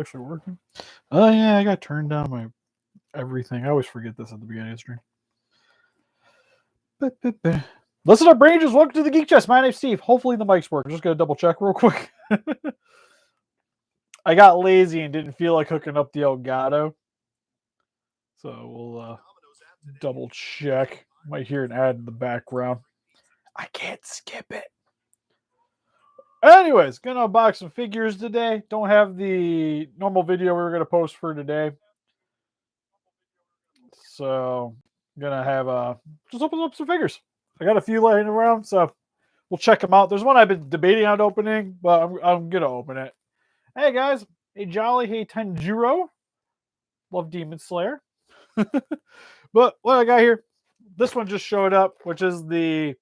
Actually working. Oh yeah, I got turned down my everything. I always forget this at the beginning of the stream. Listen up, Rangers. Welcome to the Geek Chest. My name's Steve. Hopefully the mics work. I'm just gonna double check real quick. I got lazy and didn't feel like hooking up the Elgato, so we'll double check. Might hear an ad in the background. I can't skip it. Anyways, gonna unbox some figures today. Don't have the normal video we were gonna post for today, so gonna have just open up some figures. I got a few laying around, so we'll check them out. There's one I've been debating on opening, but I'm gonna open it. Hey guys, hey Jolly, hey Tanjiro, love Demon Slayer. But what I got here, this one just showed up, which is the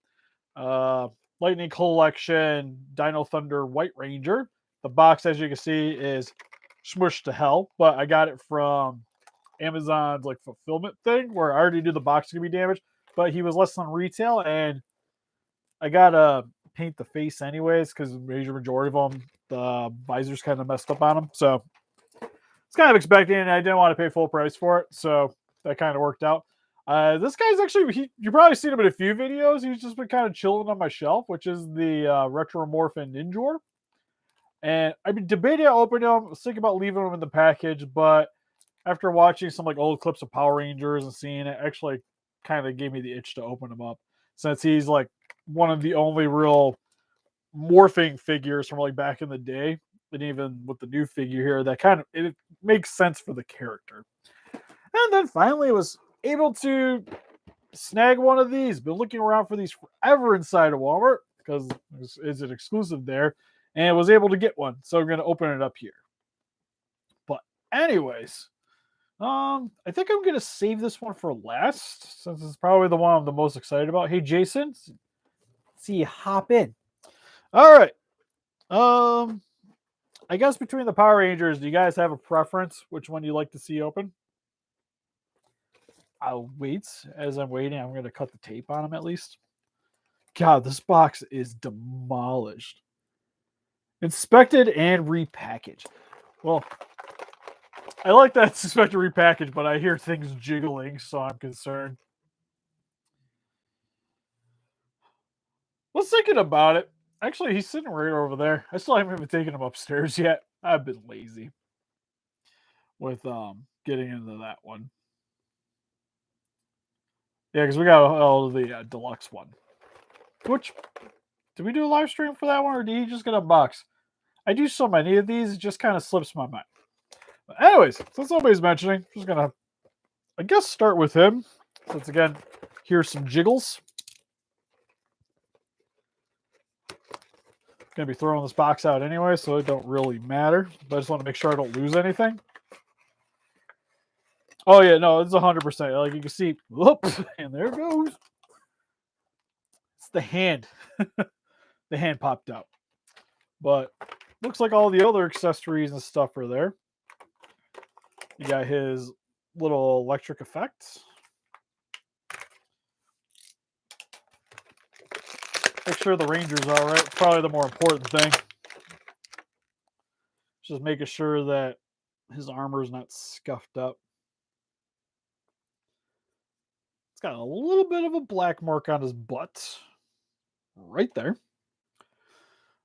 Lightning Collection Dino Thunder White Ranger. The box, as you can see, is smushed to hell, but I got it from Amazon's like fulfillment thing where I already knew the box was gonna be damaged, but he was less than retail, and I gotta paint the face anyways because the major majority of them, the visor's kind of messed up on them. So it's kind of expecting, and I didn't want to pay full price for it, so that kind of worked out. This guy's actually, you probably seen him in a few videos. He's just been kind of chilling on my shelf, which is the Retromorphin Ninjour. And I've been debating on opening him. I was thinking about leaving him in the package, but after watching some like old clips of Power Rangers and seeing it, actually kind of gave me the itch to open him up, since he's like one of the only real morphing figures from like back in the day. And even with the new figure here, that kind of it makes sense for the character. And then finally, I was able to snag one of these. Been looking around for these forever inside of Walmart because it's an exclusive there, and was able to get one. So I'm going to open it up here. But anyways, I think I'm going to save this one for last since it's probably the one I'm the most excited about. Hey, Jason, see you hop in. All right. I guess between the Power Rangers, do you guys have a preference? Which one you like to see open? I'll wait. As I'm waiting, I'm going to cut the tape on them at least. God, this box is demolished. Inspected and repackaged. Well, I like that it's inspected and repackaged, but I hear things jiggling, so I'm concerned. I was thinking about it. Actually, he's sitting right over there. I still haven't even taken him upstairs yet. I've been lazy with getting into that one. Yeah, because we got the deluxe one. Which, did we do a live stream for that one, or did he just get a box? I do so many of these, it just kind of slips my mind. But anyways, since nobody's mentioning, I'm just going to, I guess, start with him. Since, again, here's some jiggles. Going to be throwing this box out anyway, so it don't really matter. But I just want to make sure I don't lose anything. Oh, yeah, no, it's 100%. Like you can see, whoops, and there it goes. It's the hand. The hand popped out. But looks like all the other accessories and stuff are there. You got his little electric effects. Make sure the Ranger's all right. Probably the more important thing. Just making sure that his armor is not scuffed up. It's got a little bit of a black mark on his butt. Right there.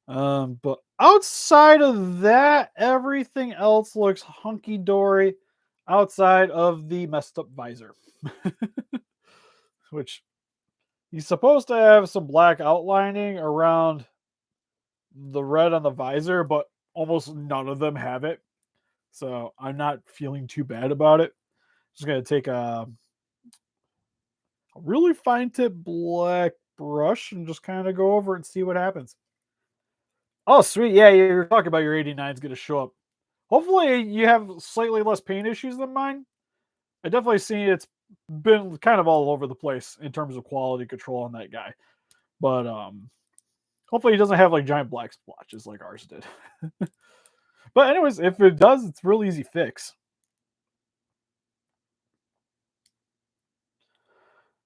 But outside of that, everything else looks hunky-dory outside of the messed up visor. Which he's supposed to have some black outlining around the red on the visor, but almost none of them have it. So I'm not feeling too bad about it. Just going to take a really fine tip black brush and just kind of go over it and see what happens. Oh, sweet. Yeah, you're talking about your 89 is going to show up. Hopefully you have slightly less paint issues than mine. I definitely seen it's been kind of all over the place in terms of quality control on that guy. But hopefully he doesn't have like giant black splotches like ours did. But anyways, if it does, it's a real easy fix.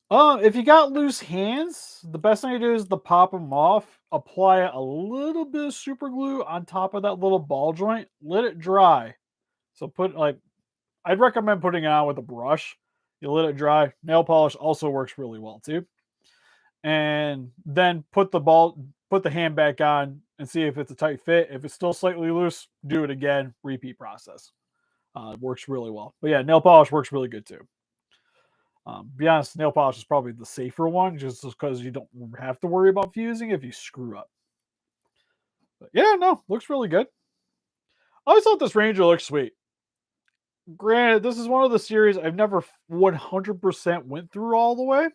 If you got loose hands, the best thing to do is to pop them off, apply a little bit of super glue on top of that little ball joint, let it dry, So I'd recommend putting it on with a brush. You let it dry. Nail polish also works really well too. And then put the hand back on and see if it's a tight fit. If it's still slightly loose, do it again. Repeat process. It works really well. But yeah, nail polish works really good too. Be honest, nail polish is probably the safer one, just because you don't have to worry about fusing if you screw up. But yeah, no, looks really good. I always thought this Ranger looked sweet. Granted, this is one of the series I've never 100% went through all the way,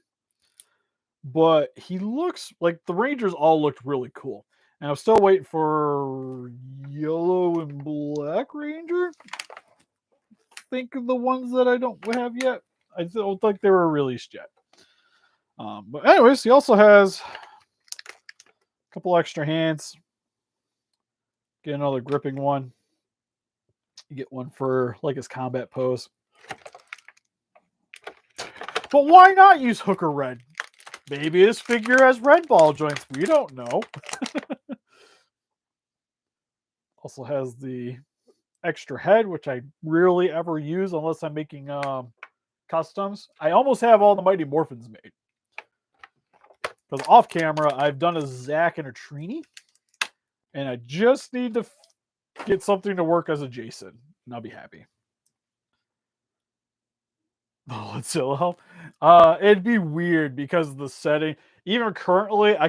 but he looks like the Rangers all looked really cool. And I'm still waiting for Yellow and Black Ranger. Think of the ones that I don't have yet. I don't think they were released yet. But anyways, he also has a couple extra hands. Get another gripping one. You get one for like his combat pose. But why not use Hooker Red? Maybe this figure has red ball joints. We don't know. Also has the extra head, which I rarely ever use unless I'm making customs. I almost have all the Mighty Morphins made. Because off camera, I've done a Zack and a Trini. And I just need to get something to work as a Jason. And I'll be happy. Oh, it's so it'd be weird because of the setting. Even currently, I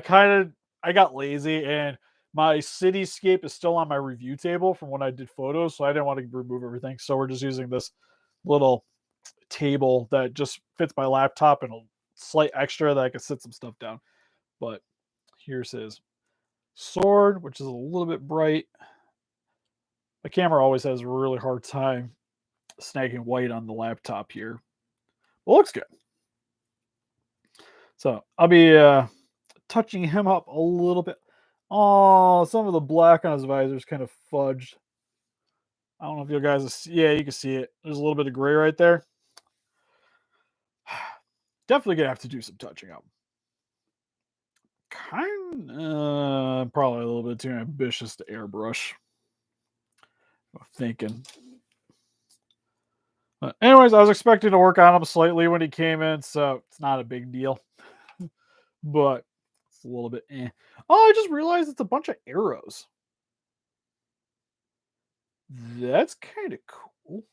got lazy and my cityscape is still on my review table from when I did photos, so I didn't want to remove everything. So we're just using this little table that just fits my laptop and a slight extra that I can sit some stuff down. But here's his sword, which is a little bit bright. My camera always has a really hard time snagging white on the laptop here. Well, looks good. So I'll be touching him up a little bit. Oh, some of the black on his visor is kind of fudged. I don't know if you guys, yeah, you can see it. There's a little bit of gray right there. Definitely gonna have to do some touching up. Probably a little bit too ambitious to airbrush. I'm thinking. Anyways, I was expecting to work on him slightly when he came in, so it's not a big deal. But it's a little bit eh. Oh, I just realized it's a bunch of arrows. That's kind of cool.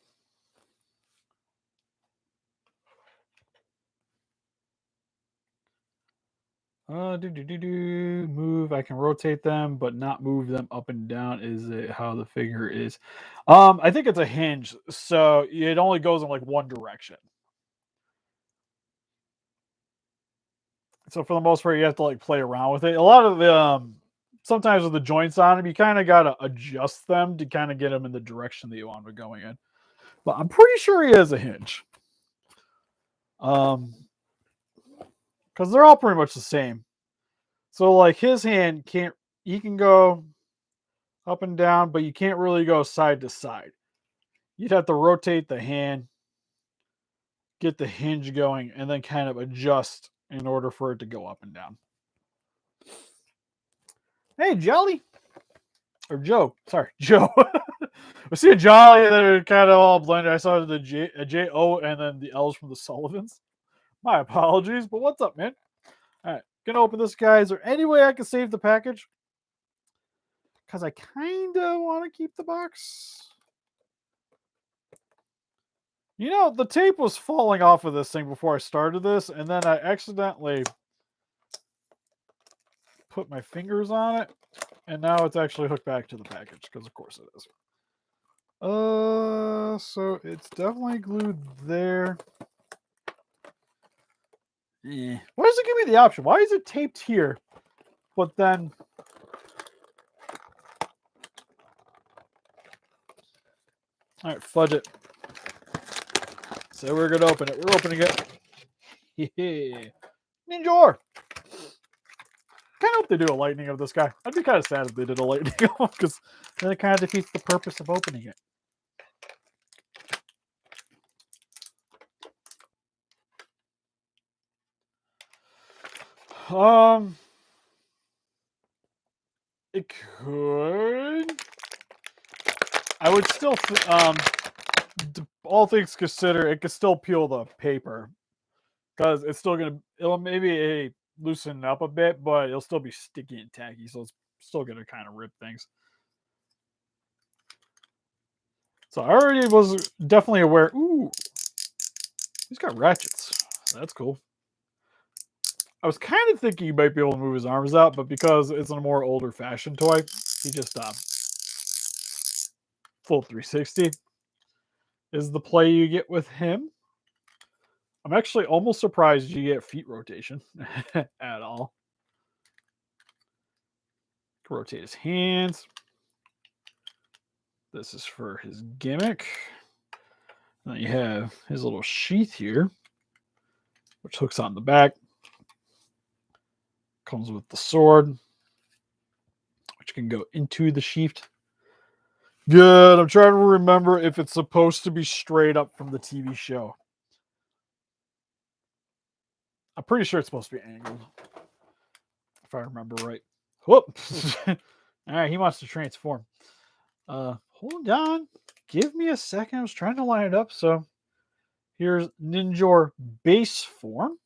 Move. I can rotate them, but not move them up and down. Is it how the figure is? I think it's a hinge, so it only goes in like one direction. So for the most part, you have to like play around with it. A lot of the sometimes with the joints on them, you kind of got to adjust them to kind of get them in the direction that you want them going in. But I'm pretty sure he has a hinge. Because they're all pretty much the same. So like his hand he can go up and down, but you can't really go side to side. You'd have to rotate the hand, get the hinge going, and then kind of adjust in order for it to go up and down. Hey, Jolly. Or Joe. Sorry, Joe. I see a Jolly and they're kind of all blended. I saw the J-O and then the L's from the Sullivans. My apologies, but what's up, man? All right, gonna open this, guy. Is there any way I can save the package? Because I kind of want to keep the box. You know, the tape was falling off of this thing before I started this, and then I accidentally put my fingers on it, and now it's actually hooked back to the package, because of course it is. So it's definitely glued there. Why does it give me the option? Why is it taped here? But then all right, fudge it. So we're gonna open it. We're opening it. Yeah. Ninjor. Kind of hope they do a lightning of this guy. I'd be kind of sad if they did a lightning of him, because then it kind of defeats the purpose of opening it. It could. I would still all things considered, it could still peel the paper because it's still it'll maybe loosen up a bit, but it'll still be sticky and tacky, so it's still gonna kind of rip things. So I already was definitely aware. Ooh, he's got ratchets. That's cool. I was kind of thinking he might be able to move his arms out, but because it's a more older fashioned toy, he just full 360 is the play you get with him. I'm actually almost surprised you get feet rotation at all. Rotate his hands. This is for his gimmick. And then you have his little sheath here, which hooks on the back. Comes with the sword, which can go into the sheath. Good. I'm trying to remember if it's supposed to be straight up from the TV show. I'm pretty sure it's supposed to be angled, if I remember right. Whoop. All right, he wants to transform. Hold on. Give me a second. I was trying to line it up. So here's Ninjor base form.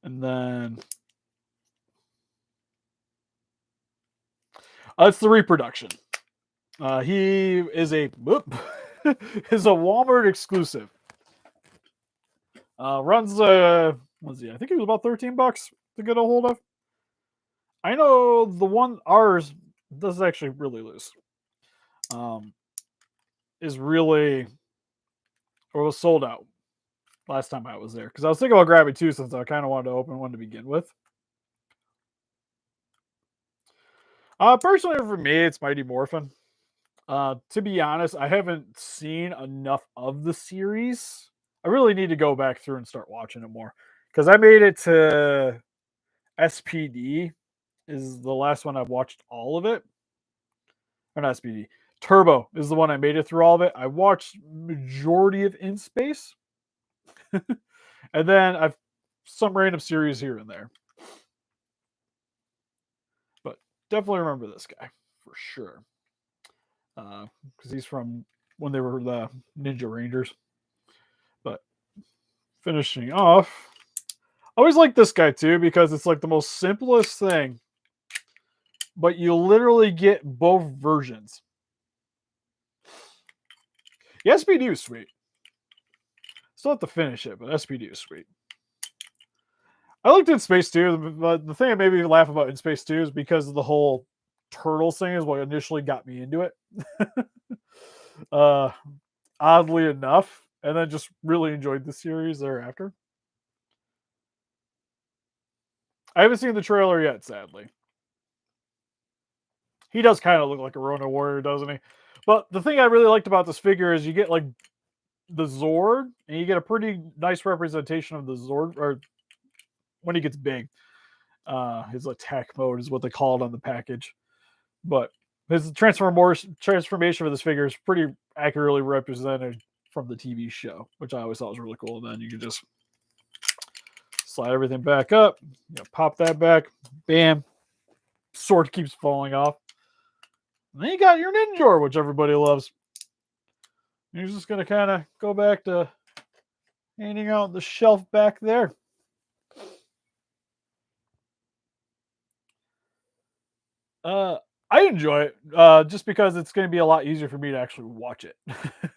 And then it's the reproduction. He is a is a Walmart exclusive. Runs what's he? I think it was about $13 to get a hold of. I know the one ours this is actually really loose. Is really or was sold out last time I was there because I was thinking about grabbing two since I kind of wanted to open one to begin with. Personally, for me, it's Mighty Morphin. To be honest, I haven't seen enough of the series. I really need to go back through and start watching it more because I made it to SPD. Is the last one I've watched all of it. Or not SPD. Turbo is the one I made it through all of it. I watched majority of In Space. And then I've some random series here and there. But definitely remember this guy for sure. Because he's from when they were the Ninja Rangers. But finishing off, I always like this guy too because it's like the most simplest thing, but you literally get both versions. The SPD is sweet. Still have to finish it, but SPD is sweet. I looked in Space 2, but the thing that made me laugh about In Space 2 is because of the whole turtle thing is what initially got me into it. Oddly enough, and then just really enjoyed the series thereafter. I haven't seen the trailer yet, sadly. He does kind of look like a Ronin warrior, doesn't he? But the thing I really liked about this figure is you get like the Zord, and you get a pretty nice representation of the Zord, or when he gets big. His attack mode is what they call it on the package. But his transformation of this figure is pretty accurately represented from the TV show, which I always thought was really cool. And then you can just slide everything back up, pop that back, bam, sword keeps falling off. And then you got your Ninjor, which everybody loves. You're just going to kind of go back to handing out the shelf back there. I enjoy it just because it's going to be a lot easier for me to actually watch it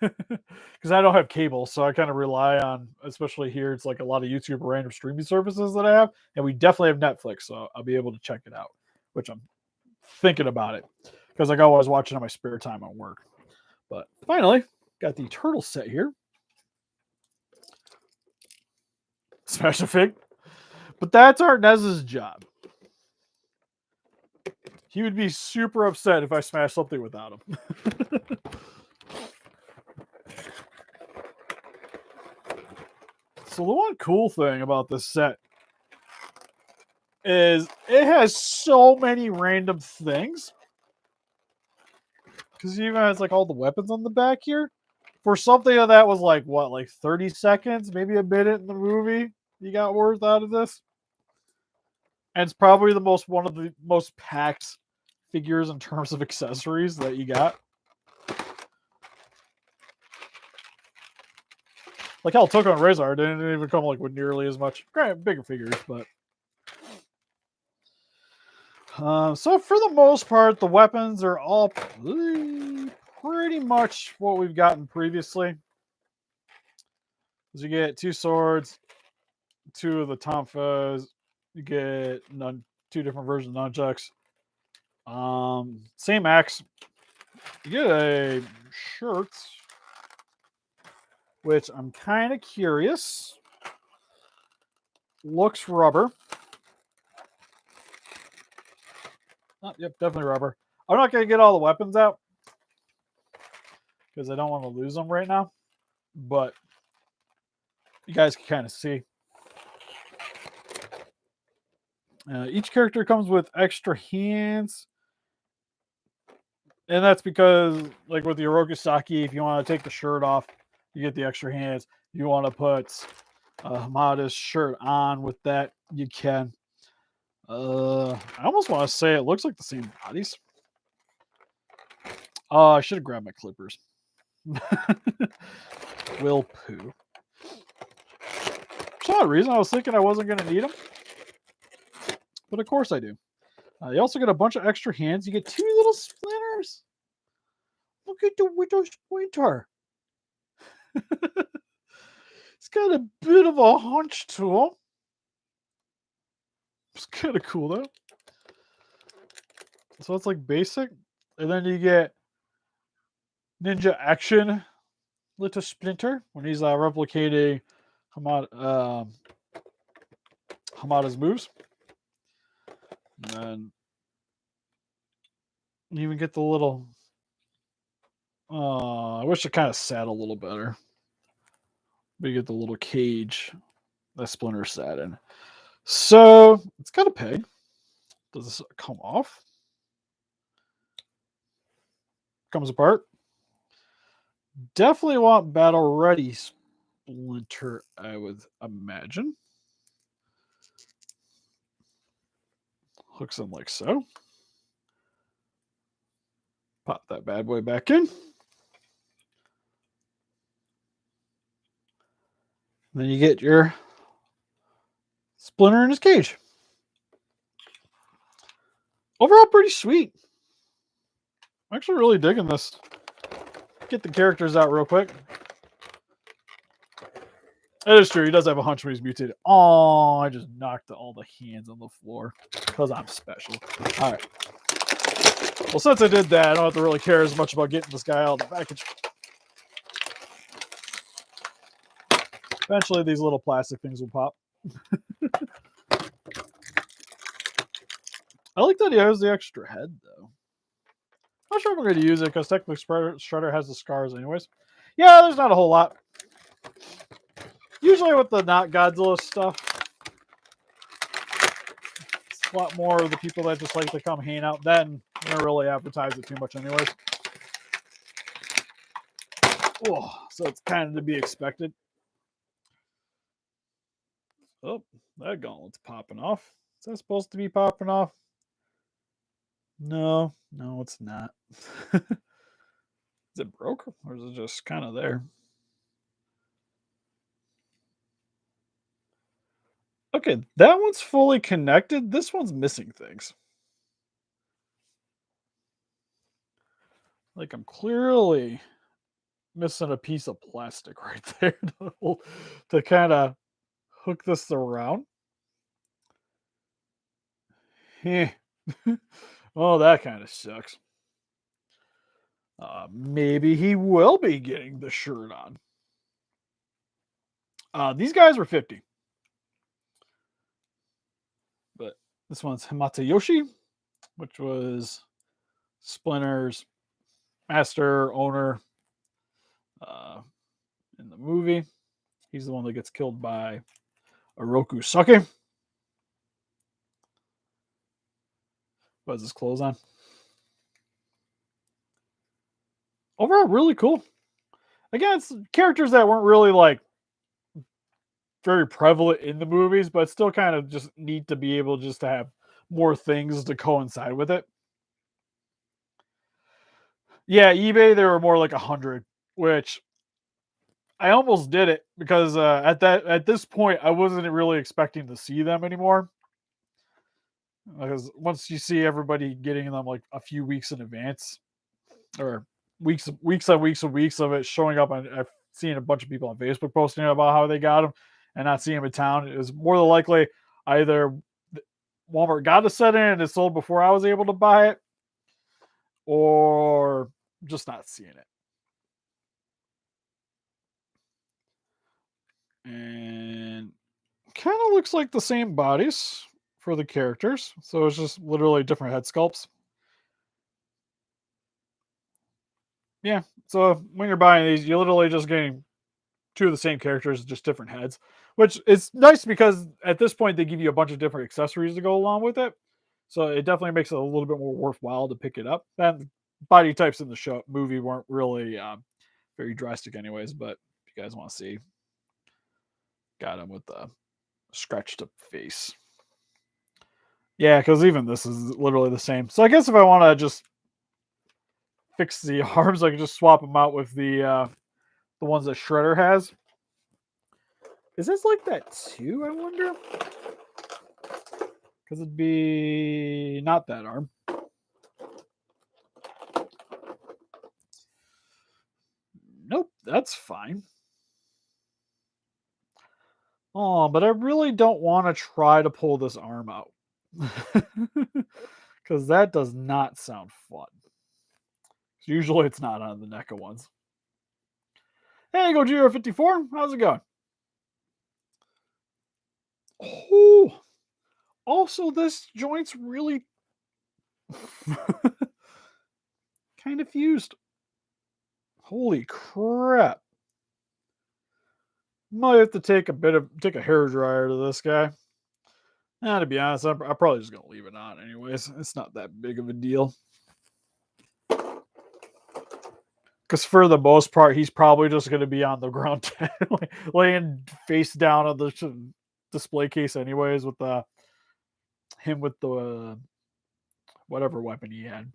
because I don't have cable, so I kind of rely on, especially here, it's like a lot of YouTube or random streaming services that I have, and we definitely have Netflix, so I'll be able to check it out, which I'm thinking about it because I always watch it on my spare time at work. But finally, got the turtle set here. Smash a fig. But that's Arnez's job. He would be super upset if I smashed something without him. So the one cool thing about this set is it has so many random things. Because it even has like all the weapons on the back here. For something that was like, what, like 30 seconds, maybe a minute in the movie you got worth out of this? And it's probably one of the most packed figures in terms of accessories that you got. Like hell, Toko and Razor didn't even come like with nearly as much. Granted, bigger figures, but so for the most part, the weapons are all pretty much what we've gotten previously. As you get 2 swords, 2 of the tonfas, you get 2 different versions of nunchucks. Same axe. You get a shirt, which I'm kind of curious. Looks rubber. Oh, yep, definitely rubber. I'm not going to get all the weapons out because I don't want to lose them right now. But you guys can kind of see. Each character comes with extra hands. And that's because, like with the Oroku Saki, if you want to take the shirt off, you get the extra hands. You want to put Hamato's shirt on with that, you can. I almost want to say it looks like the same bodies. I should have grabbed my clippers. Will poo. For some reason, I was thinking I wasn't going to need them. But of course I do. You also get a bunch of extra hands. You get 2 little splinters. Look at the Widow Splinter. It's got a bit of a hunch to him. It's kind of cool though. So it's like basic. And then you get Ninja Action Little Splinter when he's replicating Hamato's moves. And then you even get the little... I wish it kind of sat a little better. But you get the little cage that Splinter sat in. So it's got a peg. Does this come off? Comes apart. Definitely want battle ready Splinter, I would imagine. Hooks in like so. Pop that bad boy back in. Then you get your Splinter in his cage. Overall, pretty sweet. I'm actually really digging this. Get the characters out real quick. It is true. He does have a hunch when he's mutated. Oh, I just knocked all the hands on the floor because I'm special. All right. Well, since I did that, I don't have to really care as much about getting this guy out of the package. Eventually, these little plastic things will pop. I like that he has the extra head, though. I'm not sure if I'm going to use it because technically Shredder has the scars anyways. Yeah, there's not a whole lot. Usually with the not Godzilla stuff, it's a lot more of the people that just like to come hang out. Then they don't really advertise it too much anyways. Oh, so it's kind of to be expected. Oh, that gauntlet's popping off. Is that supposed to be popping off? No, it's not. Is it broke or is it just kind of there? Okay, that one's fully connected. This one's missing things. Like I'm clearly missing a piece of plastic right there to kind of hook this around. Oh, that kind of sucks. Maybe he will be getting the shirt on. These guys were 50. But this one's Hamato Yoshi, which was Splinter's master, owner in the movie. He's the one that gets killed by Oroku Saki. What has his clothes on? Overall, really cool. Again, it's characters that weren't really like very prevalent in the movies, but still kind of just neat to be able just to have more things to coincide with it. Yeah, eBay, they were more like 100, which I almost did it because at this point I wasn't really expecting to see them anymore. Because once you see everybody getting them like a few weeks in advance, or weeks of it showing up on, I've seen a bunch of people on Facebook posting about how they got them and not seeing them in town. It was more than likely either Walmart got a set in and it sold before I was able to buy it, or just not seeing it. And kind of looks like the same bodies for the characters, so it's just literally different head sculpts. Yeah, so when you're buying these, you're literally just getting two of the same characters, just different heads, which is nice because at this point they give you a bunch of different accessories to go along with it. So it definitely makes it a little bit more worthwhile to pick it up. And body types in the show movie weren't really very drastic, anyways. But if you guys want to see, got him with the scratched up face. Yeah, because even this is literally the same. So I guess if I want to just fix the arms, I can just swap them out with the ones that Shredder has. Is this like that too? I wonder. Because it'd be not that arm. Nope, that's fine. Oh, but I really don't want to try to pull this arm out. Because that does not sound fun. Usually it's not on the NECA ones. Hey, go Giro54. How's it going? Oh, also this joint's really kind of fused. Holy crap. Might have to take a hair dryer to this guy. To be honest, I'm probably just gonna leave it on anyways. It's not that big of a deal. Because for the most part, he's probably just gonna be on the ground, laying face down on the display case, anyways. With him with the whatever weapon he had.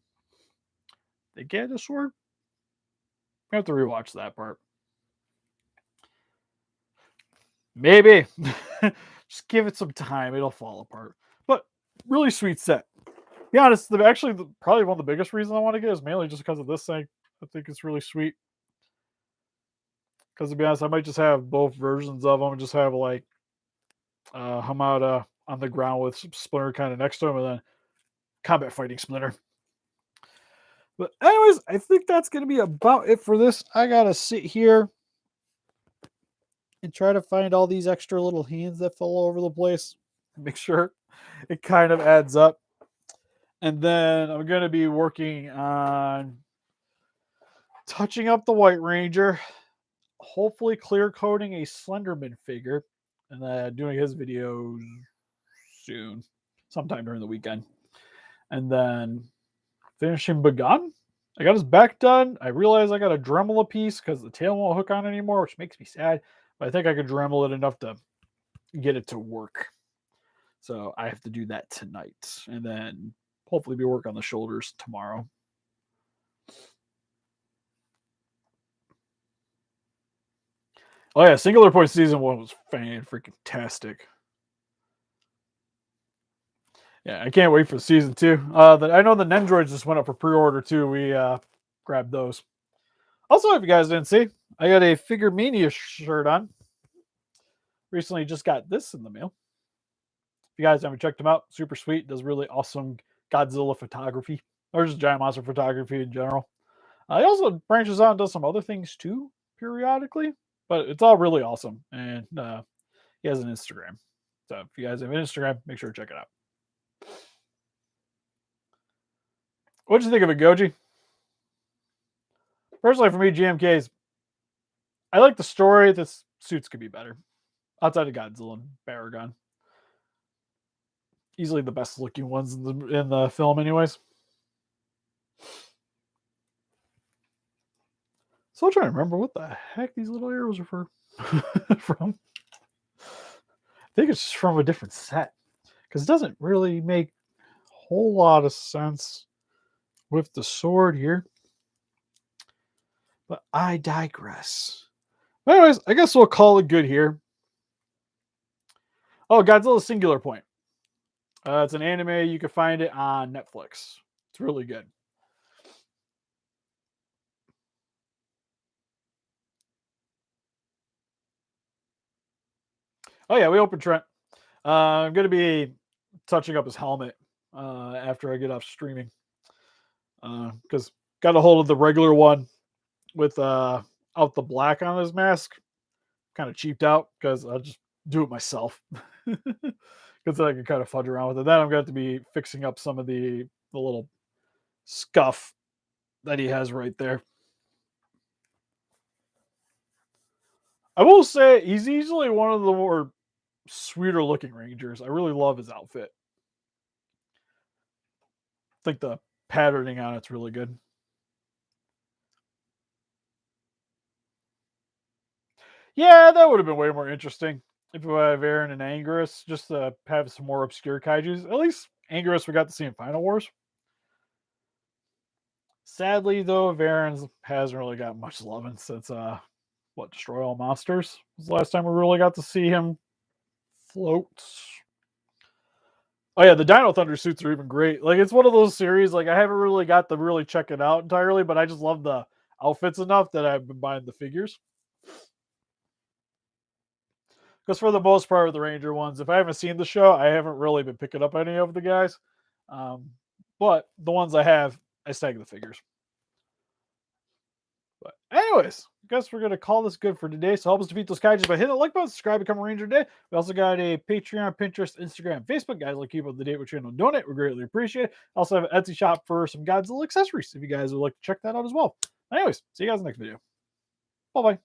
They get a sword. I have to rewatch that part. Maybe. Just give it some time; it'll fall apart. But really sweet set. Be honest, probably one of the biggest reasons I want to get is mainly just because of this thing. I think it's really sweet. Because to be honest, I might just have both versions of them and just have like Hamato on the ground with Splinter kind of next to him, and then combat fighting Splinter. But anyways, I think that's going to be about it for this. I got to sit here and try to find all these extra little hands that fall over the place. Make sure it kind of adds up. And then I'm going to be working on touching up the White Ranger, hopefully clear coating a Slenderman figure, and then doing his videos soon, sometime during the weekend. And then finishing Begun. I got his back done. I realized I got to Dremel a piece because the tail won't hook on anymore, which makes me sad. But I think I could Dremel it enough to get it to work. So I have to do that tonight. And then hopefully be working on the shoulders tomorrow. Oh yeah, Singular Point Season 1 was fan-freaking-tastic. Yeah, I can't wait for Season 2. I know the Ninjors just went up for pre-order too. We grabbed those. Also, if you guys didn't see, I got a Figure Mania shirt on. Recently just got this in the mail. If you guys haven't checked them out, super sweet. Does really awesome Godzilla photography, or just giant monster photography in general. He also branches out and does some other things too, periodically. But it's all really awesome. And he has an Instagram. So if you guys have an Instagram, make sure to check it out. What'd you think of it, Goji? Personally, for me, GMK's, I like the story. The suits could be better. Outside of Godzilla and Baragon. Easily the best looking ones in the film, anyways. Still trying to remember what the heck these little arrows are from. I think it's just from a different set. Because it doesn't really make a whole lot of sense with the sword here. But I digress. But anyways, I guess we'll call it good here. Oh, Godzilla Singular Point. It's an anime. You can find it on Netflix. It's really good. Oh yeah, we opened Trent. I'm gonna be touching up his helmet after I get off streaming because got a hold of the regular one with out the black on his mask. Kind of cheaped out because I'll just do it myself because I can kind of fudge around with it. Then I'm going to be fixing up some of the little scuff that he has right there. I will say he's easily one of the more sweeter looking Rangers. I really love his outfit. I think the patterning on it's really good. Yeah, that would have been way more interesting if we had Aaron and Angerus just to have some more obscure kaijus. At least Angerus we got to see in Final Wars. Sadly, though, Varen's hasn't really got much loving since Destroy All Monsters was the last time we really got to see him float. Oh yeah, the Dino Thunder suits are even great. Like it's one of those series, like I haven't really got to really check it out entirely, but I just love the outfits enough that I've been buying the figures. Because for the most part, the Ranger ones, if I haven't seen the show, I haven't really been picking up any of the guys. Um, but the ones I have, I snag the figures. But anyways, I guess we're gonna call this good for today. So help us defeat those kaijus by hitting the like button, subscribe, become a Ranger today. We also got a Patreon, Pinterest, Instagram, Facebook. Guys, like keep up to date with channel donate. We greatly appreciate it. Also have an Etsy shop for some Godzilla accessories if you guys would like to check that out as well. Anyways, see you guys in the next video. Bye bye.